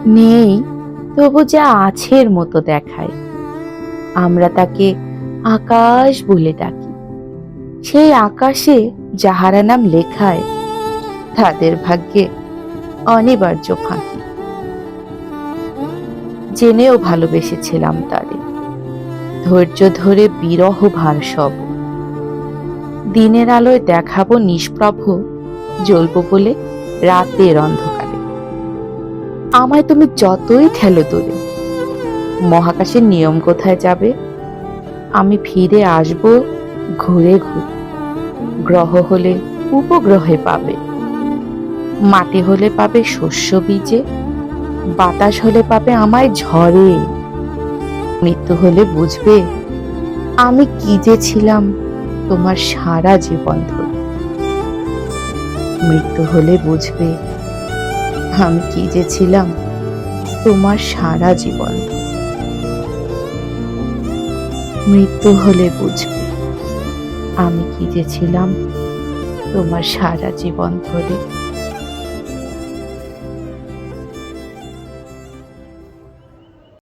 নেই, তবু যা আছের মতো দেখায়। আমরা তাকে আকাশ বলে ডাকি। সেই আকাশে যাহারা নাম লেখায়, তাদের ভাগ্যে অনিবার্য ফাঁকি। জেনেও ভালোবেসেছিলাম তারে, ধৈর্য ধরে বিরহ ভার সব। দিনের আলোয় দেখাবো নিষ্প্রভ, জ্বলবো বলে রাতের অন্ধকারে। আমায় তুমি যতই ঠেলো দূরে, মহাকাশের নিয়ম কোথায় যাবে? আমি ফিরে আসবো ঘুরে ঘুরে। গ্রহ হলে উপগ্রহে পাবে, মাটি হলে পাবে শস্য বীজে, বাতাস হলে পাবে আমায় ঝড়ে। মৃত্যু হলে বুঝবে আমি কি যে ছিলাম তোমার সারা জীবন ধরে। মৃত্যু হলে বুঝবে আমি কি যে ছিলাম তোমার সারা জীবন ধরে। মৃত্যু হলে বুঝবে আমি কি যে ছিলাম তোমার সারা জীবন ধরে।